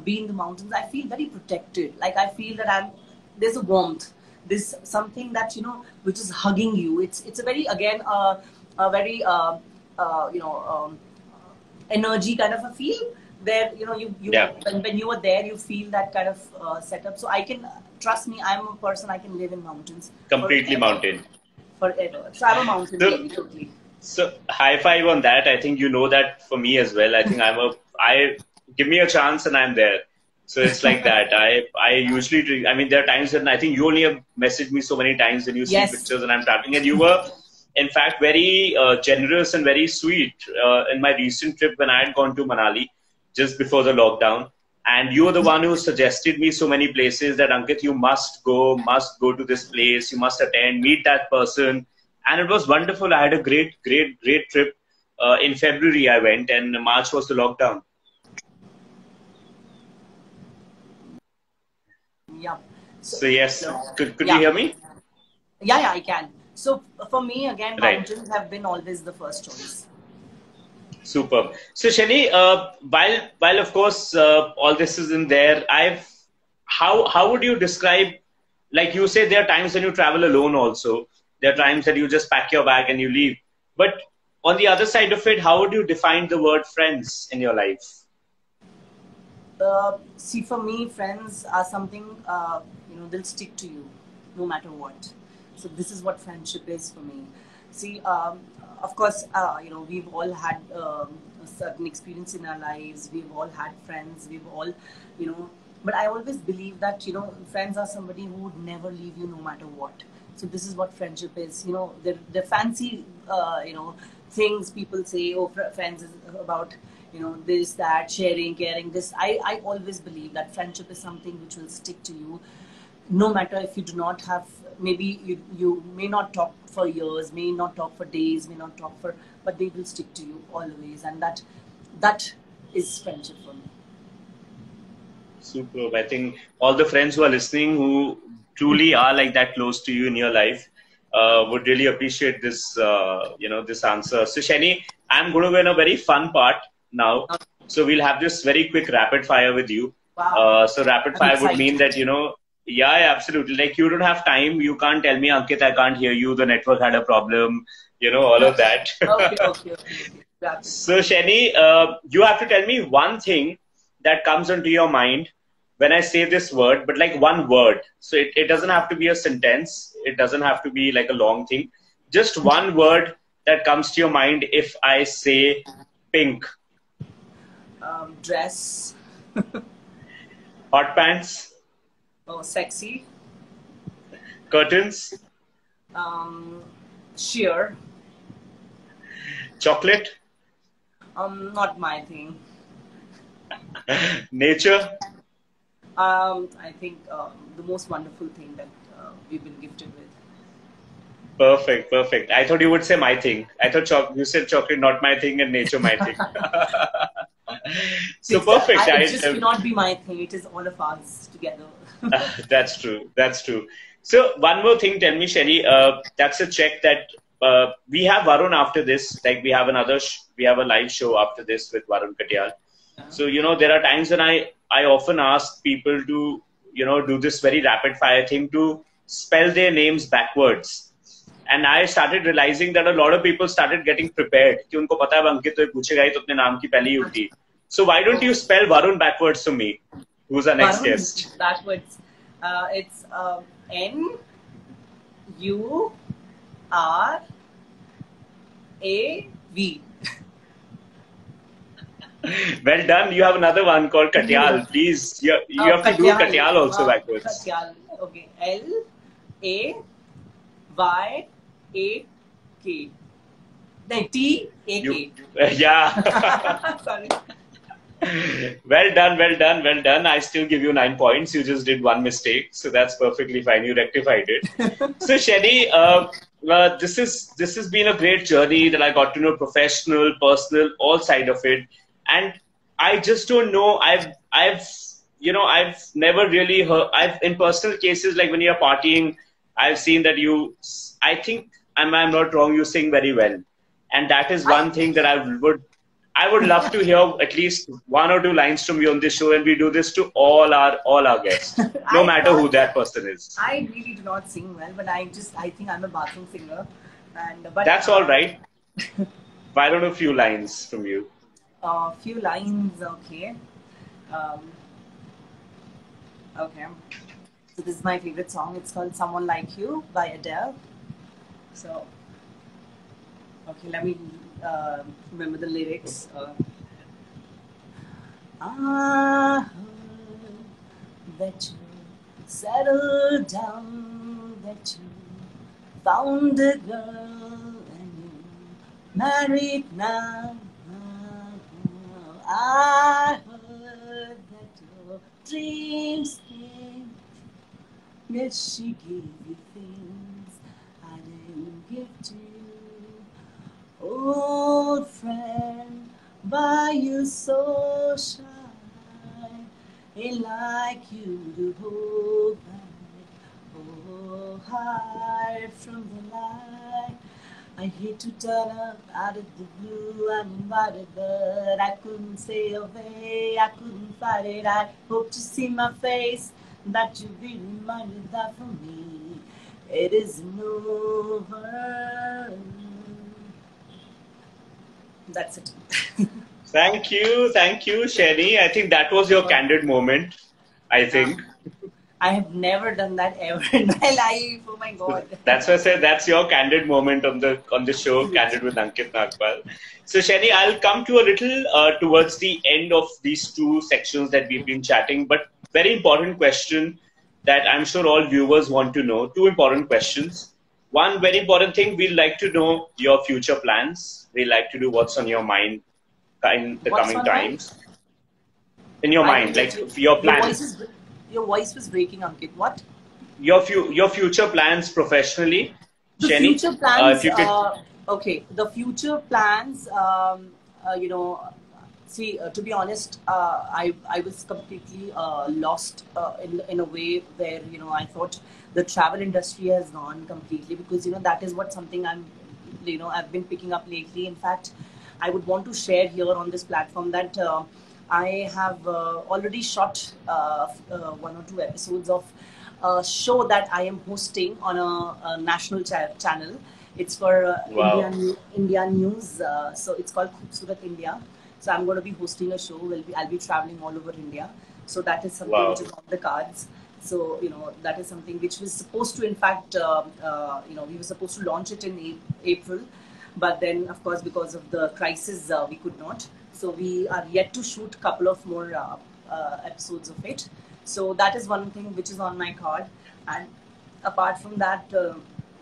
Speaker 2: be in the mountains, I feel very protected. Like, I feel that there's a warmth. There's something that which is hugging you. It's a very, again, a very energy kind of a feel where
Speaker 1: Yeah,
Speaker 2: when you are there you feel that kind of setup. So I can, trust me, I'm a person, I can live in mountains
Speaker 1: completely
Speaker 2: forever,
Speaker 1: mountain.
Speaker 2: forever. So I'm a mountain
Speaker 1: So
Speaker 2: baby, totally.
Speaker 1: So high five on that. I think you know that for me as well. I think I give me a chance and I'm there. So it's like that. I usually, I mean, there are times when I think you only have messaged me so many times when you see
Speaker 2: Yes.
Speaker 1: pictures and I'm traveling, and you were, in fact, very generous and very sweet in my recent trip when I had gone to Manali just before the lockdown. And you were the one who suggested me so many places that Ankit, you must go to this place, you must attend, meet that person, and it was wonderful. I had a great trip. In February, I went, and March was the lockdown.
Speaker 2: Yeah. So,
Speaker 1: So yes,
Speaker 2: so
Speaker 1: could you
Speaker 2: yeah,
Speaker 1: hear me?
Speaker 2: yeah, I can. So for me, again,
Speaker 1: Right,
Speaker 2: mountains have been always the first choice.
Speaker 1: superb. So Shani, while of course all this is in there, how would you describe? Like you say, there are times when you travel alone. Also, there are times that you just pack your bag and you leave. But on the other side of it, how would you define the word friends in your life?
Speaker 2: See, for me, friends are something, they'll stick to you no matter what. So this is what friendship is for me. See, of course, we've all had a certain experience in our lives. We've all had friends. We've all, you know, but I always believe that, friends are somebody who would never leave you no matter what. So this is what friendship is. The fancy, things people say, oh, friends is about, this, that, sharing, caring, this. I always believe that friendship is something which will stick to you. No matter if you do not have, maybe you may not talk for years, may not talk for days, may not talk for, but they will stick to you always. And that is friendship for me.
Speaker 1: Superb. I think all the friends who are listening, who truly are like that close to you in your life, would really appreciate this, this answer. So, Shani, I'm going to go in a very fun part now. So we'll have this very quick rapid fire with you.
Speaker 2: Wow.
Speaker 1: So rapid
Speaker 2: I'm
Speaker 1: fire would mean
Speaker 2: excited.
Speaker 1: that, yeah, absolutely. Like you don't have time. You can't tell me, Ankit, I can't hear you. The network had a problem. All of that.
Speaker 2: Okay. Rapid.
Speaker 1: So, Shani, you have to tell me one thing that comes into your mind when I say this word, but like one word. So, it doesn't have to be a sentence, it doesn't have to be like a long thing. Just one word that comes to your mind if I say pink.
Speaker 2: Dress.
Speaker 1: Hot pants,
Speaker 2: Oh, sexy.
Speaker 1: curtains,
Speaker 2: Um, sheer.
Speaker 1: chocolate,
Speaker 2: Not my thing.
Speaker 1: nature.
Speaker 2: I think the most wonderful thing that we've been gifted with.
Speaker 1: Perfect, perfect. I thought you would say my thing. I thought you said chocolate, not my thing, and nature, my thing. So perfect.
Speaker 2: It just cannot be my thing. It is all of us together.
Speaker 1: That's true. That's true. So one more thing, tell me, Sherry. That's a check that we have Varun after this. Like we have we have a live show after this with Varun Katyal. So there are times when I often ask people to do this very rapid fire thing to spell their names backwards. And I started realizing that a lot of people started getting prepared. कि उनको पता है अंकित तो ये पूछेगा ही तो अपने नाम की पहली ही उल्टी. So why don't you spell Varun backwards to me? Who's our next
Speaker 2: Varun
Speaker 1: guest?
Speaker 2: backwards. It's N-U-R-A-V.
Speaker 1: Well done. You have another one called Katyal. Please, you have to do Katyal also backwards.
Speaker 2: Katyal. Okay. L-A-Y-A-K. No, T-A-K.
Speaker 1: Yeah.
Speaker 2: Sorry.
Speaker 1: Well done, well done, well done. I still give you 9 points. You just did one mistake, so that's perfectly fine. You rectified it. So, Shani, this has been a great journey that I got to know professional, personal, all side of it, and I just don't know. I've never really heard. I've in personal cases like when you're partying, I've seen that you. I think I'm not wrong. You sing very well, and that is one thing that I would love to hear at least one or two lines from you on this show, and we do this to all our guests, no matter who that person is.
Speaker 2: I really do not sing well, but I think I'm a bathroom singer, but
Speaker 1: that's all right. Why don't a few lines from you?
Speaker 2: Few lines, okay. Um, okay. So this is my favorite song. It's called "Someone Like You" by Adele. So, okay, let me remember the lyrics. I heard that you settled down, that you found a girl and you married now. I heard that your dreams came. Yes, she gave you things I didn't give to you. Old friend, why you so shy? Ain't like you to hold back. Oh, hide from the light. I hate to turn up out of the blue, uninvited, but I couldn't stay away. I couldn't fight it. I hope to see my face, that you be reminded that for me it isn't over. That's it.
Speaker 1: Thank you, Shaine. I think that was your candid moment. I think.
Speaker 2: I have never done that ever in my life. Oh my god.
Speaker 1: That's why I said that's your candid moment on the show, Candid with Ankit Nagpal. So, Shani, I'll come to a little towards the end of these two sections that we've been chatting, but very important question that I'm sure all viewers want to know. Two important questions. One very important thing, we'd like to know your future plans. We like to do what's on your mind in the
Speaker 2: What's
Speaker 1: coming
Speaker 2: on my?
Speaker 1: times. In your
Speaker 2: I didn't
Speaker 1: mind,
Speaker 2: get
Speaker 1: like
Speaker 2: you.
Speaker 1: your
Speaker 2: Your voice
Speaker 1: plans,
Speaker 2: is your voice was breaking, Ankit. What?
Speaker 1: your future plans professionally,
Speaker 2: The
Speaker 1: Shani.
Speaker 2: future
Speaker 1: If
Speaker 2: plans.
Speaker 1: you could.
Speaker 2: Okay, the future plans. You know, see, to be honest, I was completely lost in a way where I thought the travel industry has gone completely, because that is what something I've been picking up lately. In fact, I would want to share here on this platform that I have already shot one or two episodes of a show that I am hosting on a national channel. It's for
Speaker 1: Wow.
Speaker 2: India News. So it's called Khubsurat India. So I'm going to be hosting a show. I'll be traveling all over India. So that is something which
Speaker 1: Wow.
Speaker 2: is on the cards. So that is something which was supposed to, in fact, we were supposed to launch it in April, but then, of course, because of the crisis, we could not. So we are yet to shoot a couple of more episodes of it. So that is one thing which is on my card. And apart from that,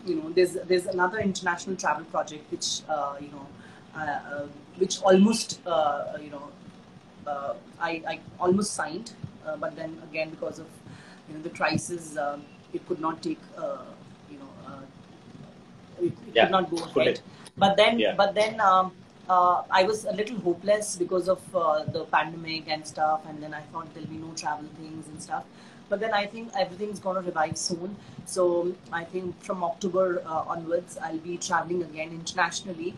Speaker 2: there's another international travel project which almost I almost signed, but then again, because of the crisis, it could not take you know it could
Speaker 1: Yeah.
Speaker 2: not go
Speaker 1: Could
Speaker 2: ahead.
Speaker 1: it?
Speaker 2: But then,
Speaker 1: Yeah.
Speaker 2: I was a little hopeless because of the pandemic and stuff, and then I thought there'll be no travel things and stuff. But then I think everything's gonna revive soon. So I think from October onwards, I'll be traveling again internationally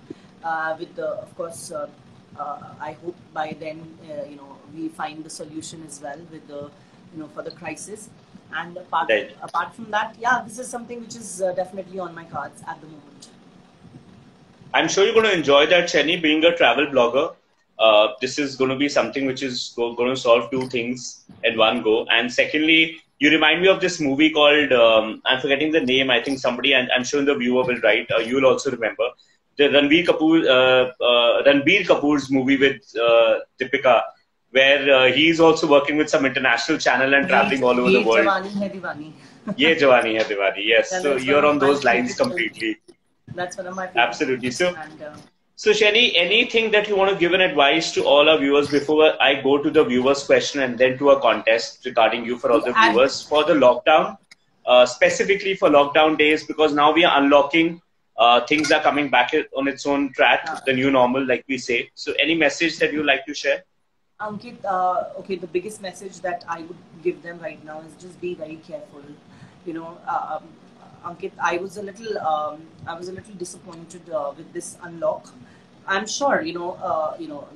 Speaker 2: with the, of course. I hope by then, we find the solution as well with the, for the crisis. And
Speaker 1: Right.
Speaker 2: apart from that, yeah, this is something which is definitely on my cards at the moment.
Speaker 1: I'm sure you're going to enjoy that, Chenny, being a travel blogger. This is going to be something which is going to solve two things in one go. And secondly, you remind me of this movie called, I'm forgetting the name. I think somebody, and I'm sure the viewer will write, you'll also remember, the Ranbir Kapoor's movie with Deepika, where he's also working with some international channel and traveling all over
Speaker 2: Ye
Speaker 1: the world.
Speaker 2: Jawani Hai Diwani.
Speaker 1: Ye Jawani Hai Diwani. Yes.
Speaker 2: Yeah,
Speaker 1: So
Speaker 2: that's one
Speaker 1: you're
Speaker 2: of
Speaker 1: on
Speaker 2: my
Speaker 1: those lines
Speaker 2: favorite films.
Speaker 1: completely.
Speaker 2: That's one of my favorite
Speaker 1: Absolutely.
Speaker 2: films.
Speaker 1: So,
Speaker 2: And
Speaker 1: so, Shani, anything that you want to give an advice to all our viewers before I go to the viewers' question and then to a contest regarding you for all the
Speaker 2: and
Speaker 1: viewers for the lockdown, specifically for lockdown days, because now we are unlocking, things are coming back on its own track, the new normal, like we say. So, any message that you like to share?
Speaker 2: Ankit, okay, the biggest message that I would give them right now is just be very careful. You know, Ankit, I was a little disappointed with this unlock. I'm sure,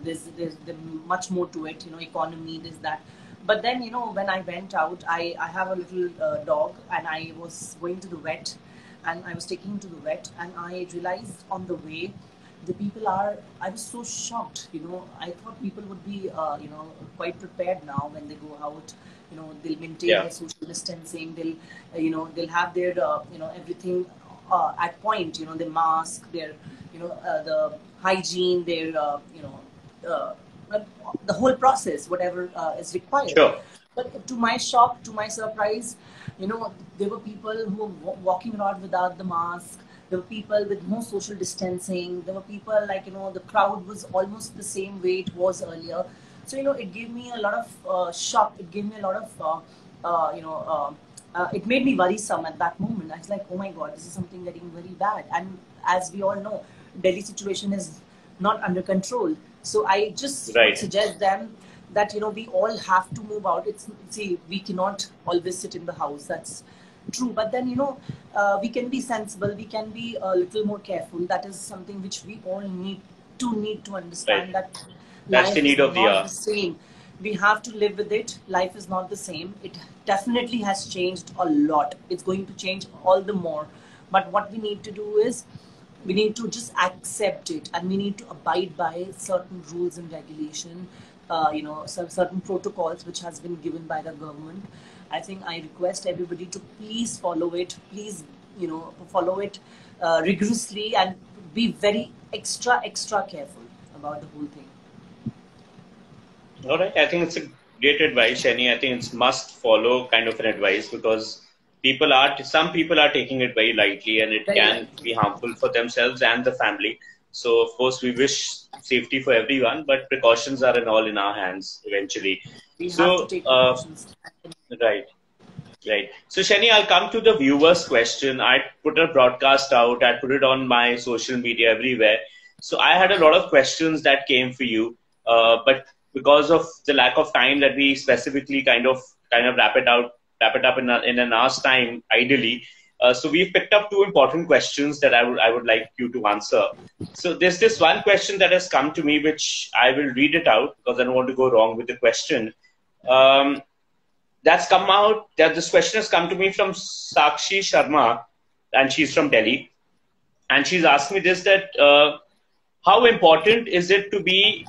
Speaker 2: there's much more to it. Economy, this that. But then, when I went out, I have a little dog, and I was going to the vet, and I was taking him to the vet, and I realized on the way the people are, I was so shocked, you know. I thought people would be, you know, quite prepared now when they go out. You know, they'll maintain
Speaker 1: Yeah.
Speaker 2: their social distancing. They'll, you know, they'll have their, you know, everything at point. You know, their mask, their, you know, the hygiene, their, you know, the whole process, whatever is required.
Speaker 1: Sure.
Speaker 2: But to my shock, to my surprise, you know, there were people who were walking around without the mask. There were people with no social distancing. There were people like, you know, the crowd was almost the same way it was earlier. So, you know, it gave me a lot of shock. It gave me a lot of, you know, it made me worrisome at that moment. I was like, oh my God, this is something getting very bad. And as we all know, Delhi situation is not under control. So I just would
Speaker 1: Right.
Speaker 2: suggest them that, you know, we all have to move out. It's, see, we cannot always sit in the house. That's true. But then, you know, we can be sensible. We can be a little more careful. That is something which we all need to understand,
Speaker 1: Right.
Speaker 2: that
Speaker 1: That's the
Speaker 2: life is
Speaker 1: need of the
Speaker 2: not
Speaker 1: hour.
Speaker 2: the same. We have to live with it. Life is not the same. It definitely has changed a lot. It's going to change all the more. But what we need to do is we need to just accept it, and we need to abide by certain rules and regulation, you know, some certain protocols which has been given by the government. I think I request everybody to please follow it. Please, you know, follow it rigorously, and be very extra careful about the whole thing.
Speaker 1: All right. I think it's a great advice, Shani. I think it's must follow kind of an advice because some people are taking it very lightly and it
Speaker 2: Very
Speaker 1: can
Speaker 2: likely.
Speaker 1: be harmful for themselves and the family. So, of course, we wish safety for everyone, but precautions are in our hands eventually.
Speaker 2: We have to
Speaker 1: So,
Speaker 2: take precautions.
Speaker 1: right. Right. So, Shani, I'll come to the viewers' question. I put a broadcast out. I put it on my social media everywhere. So, I had a lot of questions that came for you, but because of the lack of time that we specifically kind of wrap it up in an hour's time, ideally. So, we've picked up two important questions that I would like you to answer. So, there's this one question that has come to me, which I will read it out because I don't want to go wrong with the question. Um, that's come out that this question has come to me from Sakshi Sharma, and she's from Delhi, and she's asked me this that how important is it to be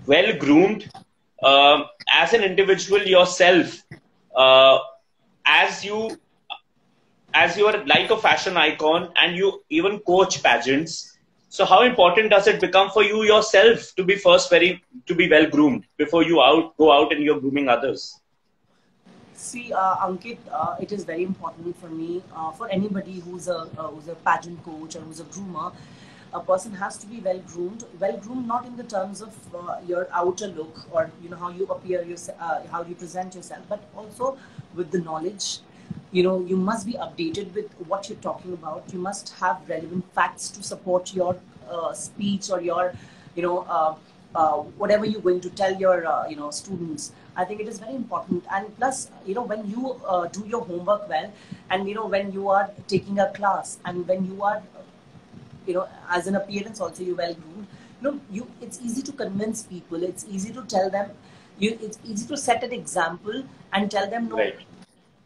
Speaker 1: well groomed as an individual yourself, uh, as you are like a fashion icon and you even coach pageants. So how important does it become for you yourself to be to be well groomed before you go out and you're grooming others?
Speaker 2: See, Ankit, it is very important for me, for anybody who's a pageant coach or who's a groomer. A person has to be well groomed. Well groomed, not in the terms of your outer look, or you know how you appear, how you present yourself, but also with the knowledge. You know, you must be updated with what you're talking about. You must have relevant facts to support your speech, or your, you know, whatever you're going to tell your, you know, students. I think it is very important. And plus, you know, when you do your homework well, and you know, when you are taking a class, and when you are, you know, as an appearance also you well groomed, you know, you, it's easy to convince people. It's easy to tell them. It's easy to set an example and tell them, no,
Speaker 1: Right.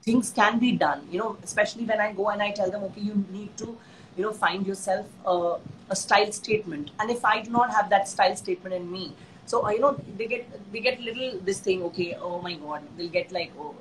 Speaker 2: things can be done. You know, especially when I go and I tell them, okay, you need to, you know, find yourself a style statement. And if I do not have that style statement in me, so you know, they get little this thing. Okay, oh my God, they'll get like, oh,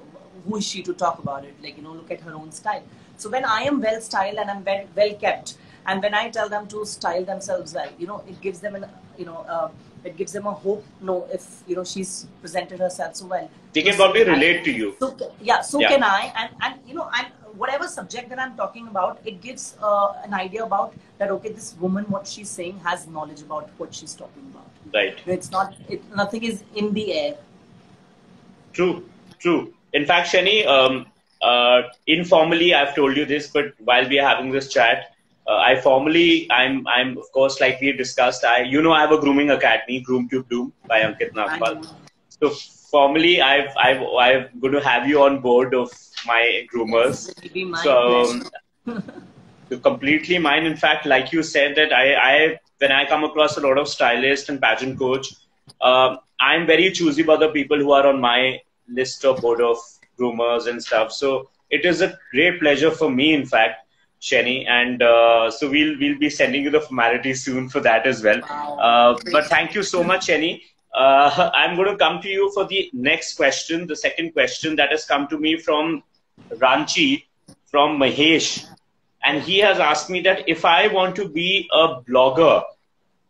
Speaker 2: who is she to talk about it? Like, you know, look at her own style. So when I am well styled and I'm well kept, and when I tell them to style themselves well, you know, it gives them an, you know, it gives them a hope. No, if you know she's presented herself so well,
Speaker 1: They
Speaker 2: so
Speaker 1: can probably
Speaker 2: I,
Speaker 1: relate to you.
Speaker 2: so yeah, so
Speaker 1: Yeah.
Speaker 2: can I. And you know, and whatever subject that I'm talking about, it gives an idea about that. Okay, this woman, what she's saying, has knowledge about what she's talking about.
Speaker 1: Right.
Speaker 2: It's not, nothing is in the air.
Speaker 1: True. True. In fact, Shani, informally, I've told you this, but while we are having this chat, I'm of course, like we discussed, I have a grooming academy, Groom to Bloom by Ankit
Speaker 2: I
Speaker 1: Nagpal.
Speaker 2: know.
Speaker 1: So formally, I'm going to have you on board of my groomers.
Speaker 2: It will be my
Speaker 1: So
Speaker 2: pleasure.
Speaker 1: completely mine. In fact, like you said, that when I come across a lot of stylists and pageant coach, I'm very choosy about the people who are on my list of board of groomers and stuff. So it is a great pleasure for me, in fact, Shaine, and so we'll be sending you the formalities soon for that as well.
Speaker 2: Wow.
Speaker 1: But
Speaker 2: Great.
Speaker 1: thank you so much, Shaine. I'm going to come to you for the next question, the second question that has come to me from Ranchi, from Mahesh, and he has asked me that if I want to be a blogger,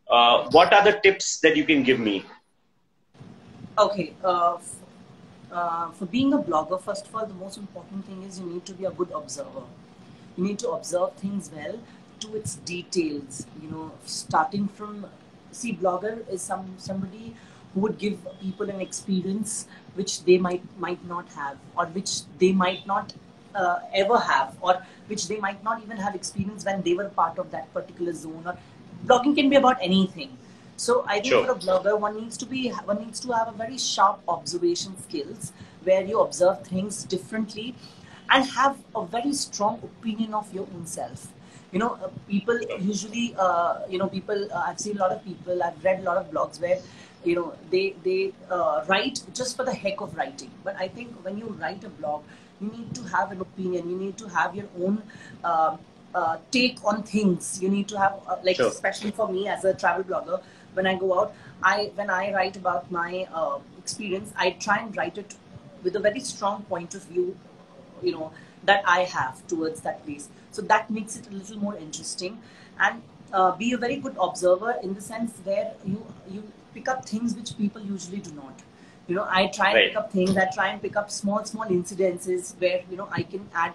Speaker 1: what are the tips that you can give me?
Speaker 2: Okay. For being a blogger, first of all, the most important thing is you need to be a good observer. You need to observe things well to its details. You know, starting from, see, blogger is somebody who would give people an experience which they might not have, or which they might not ever have, or which they might not even have experience when they were part of that particular zone. Or blogging can be about anything. So I think for
Speaker 1: Sure.
Speaker 2: a blogger, one needs to have a very sharp observation skills where you observe things differently and have a very strong opinion of your own self. You know, people
Speaker 1: Sure.
Speaker 2: usually, people. I've seen a lot of people. I've read a lot of blogs where, they write just for the heck of writing. But I think when you write a blog, you need to have an opinion. You need to have your own take on things. You need to have, like,
Speaker 1: Sure.
Speaker 2: especially for me as a travel blogger, when I go out, when I write about my experience, I try and write it with a very strong point of view, that I have towards that place. So that makes it a little more interesting, and be a very good observer in the sense where you pick up things which people usually do not. I try and pick
Speaker 1: Right.
Speaker 2: up things. I try and pick up small incidences where I can add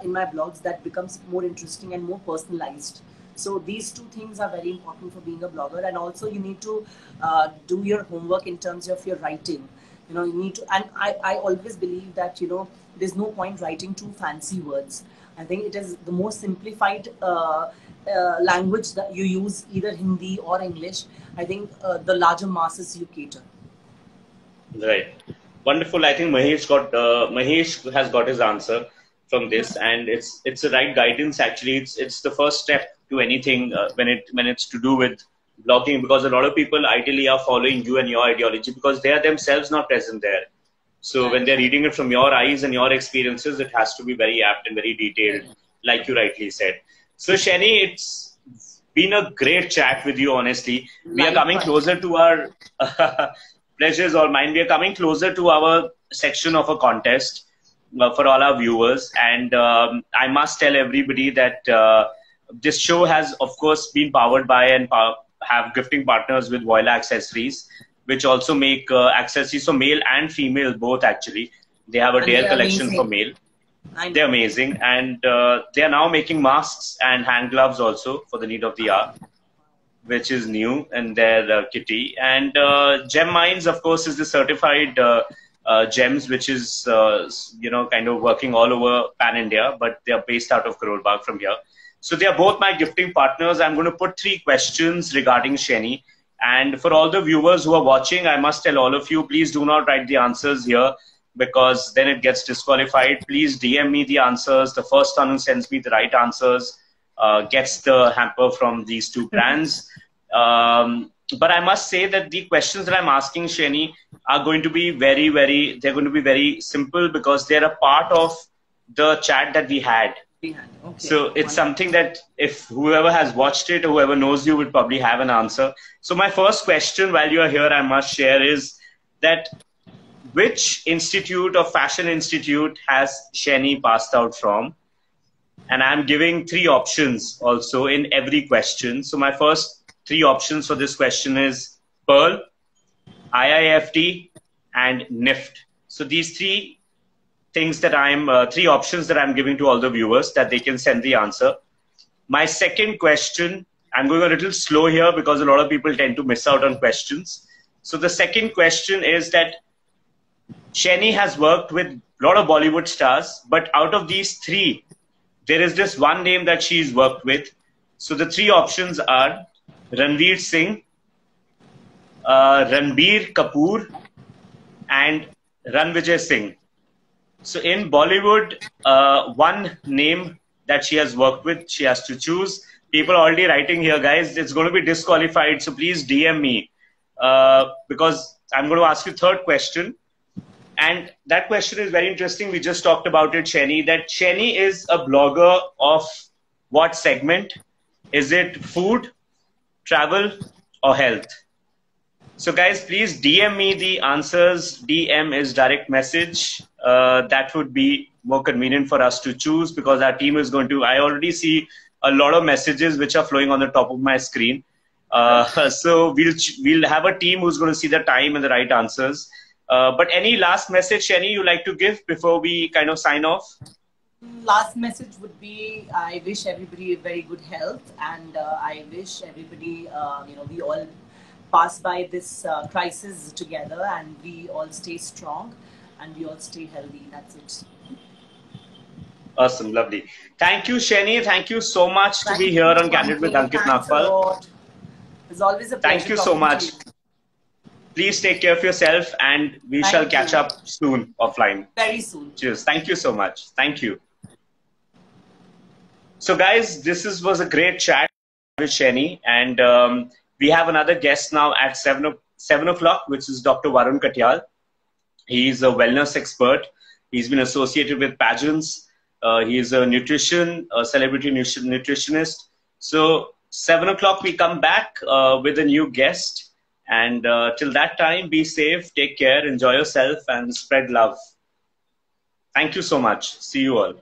Speaker 2: in my blogs that becomes more interesting and more personalized. So these two things are very important for being a blogger, and also you need to do your homework in terms of your writing. You need to, and I always believe that there's no point writing too fancy words. I think it is the most simplified language that you use, either Hindi or English. I think the larger masses you cater.
Speaker 1: Right. Wonderful. I think Mahesh has got his answer from this, and it's the right guidance. Actually, it's the first step to anything when it's to do with blogging, because a lot of people ideally are following you and your ideology because they are themselves not present there. So when
Speaker 2: Right.
Speaker 1: they're reading it from your eyes and your experiences, it has to be very apt and very detailed,
Speaker 2: Right.
Speaker 1: like you rightly said. So Shaine, it's been a great chat with you. Honestly, we are coming
Speaker 2: Likewise.
Speaker 1: closer to our pleasures all mine. We are coming closer to our section of a contest for all our viewers, and I must tell everybody that this show has, of course, been powered by and have gifting partners with Voila Accessories, which also make accessories for male and female both. Actually, they have a
Speaker 2: And they
Speaker 1: dare
Speaker 2: are
Speaker 1: collection for
Speaker 2: amazing.
Speaker 1: male.
Speaker 2: I
Speaker 1: They're
Speaker 2: know.
Speaker 1: amazing, and they are now making masks and hand gloves also for the need of the hour, which is new in their kitty. And Gem Mines, of course, is the certified gems, which is kind of working all over Pan India, but they are based out of Karol Bagh from here. So they are both my gifting partners. I'm going to put 3 questions regarding Shaine. And for all the viewers who are watching, I must tell all of you, please do not write the answers here because then it gets disqualified. Please DM me the answers. The first one who sends me the right answers gets the hamper from these 2 brands. But I must say that the questions that I'm asking Shaine are going to be they're going to be very simple because they're a part of the chat that we had.
Speaker 2: Behind. Okay.
Speaker 1: So it's
Speaker 2: Wonderful.
Speaker 1: something that if whoever has watched it or whoever knows you would probably have an answer. So my first question while you are here, I must share is that which institute or fashion institute has Shaine passed out from? And I'm giving 3 options also in every question. So my first 3 options for this question is Pearl, IIFT, and NIFT. So these 3 options that I'm giving to all the viewers that they can send the answer. My second question, I'm going a little slow here because a lot of people tend to miss out on questions. So the second question is that Shaine has worked with a lot of Bollywood stars, but out of these 3, there is just one name that she's worked with. So the 3 options are Ranveer Singh, Ranbir Kapoor, and Ranvijay Singh. So in Bollywood, one name that she has worked with, she has to choose. People are already writing here, guys. It's going to be disqualified, so please DM me because I'm going to ask you third question. And that question is very interesting. We just talked about it, Shaine, that Shaine is a blogger of what segment? Is it food, travel, or health? So guys, please DM me the answers. DM is direct message. That would be more convenient for us to choose because our team is going to, I already see a lot of messages which are flowing on the top of my screen. So we'll have a team who's going to see the time and the right answers. But any last message, Shaine, you like to give before we kind of sign off?
Speaker 2: Last message would be, I wish everybody very good health, and I wish everybody, we all pass by this crisis together, and we all stay strong, and we all stay healthy. That's it.
Speaker 1: Awesome, lovely. Thank you, Shaine. Thank you so much to
Speaker 2: Thank
Speaker 1: be here
Speaker 2: you,
Speaker 1: on Candid with
Speaker 2: Ankit.
Speaker 1: Ankit
Speaker 2: Thanks a
Speaker 1: Nagpal.
Speaker 2: lot. It's always a
Speaker 1: Thank
Speaker 2: pleasure
Speaker 1: you so
Speaker 2: talking to
Speaker 1: much.
Speaker 2: you.
Speaker 1: Please take care of yourself, and we shall catch up soon offline.
Speaker 2: Very soon.
Speaker 1: Cheers. Thank you so much. Thank you. So, guys, was a great chat with Shaine, and we have another guest now at 7 o'clock, which is Dr. Varun Katyal. He's a wellness expert. He's been associated with pageants. He is a celebrity nutritionist. So 7 o'clock, we come back with a new guest. And till that time, be safe, take care, enjoy yourself, and spread love. Thank you so much. See you all.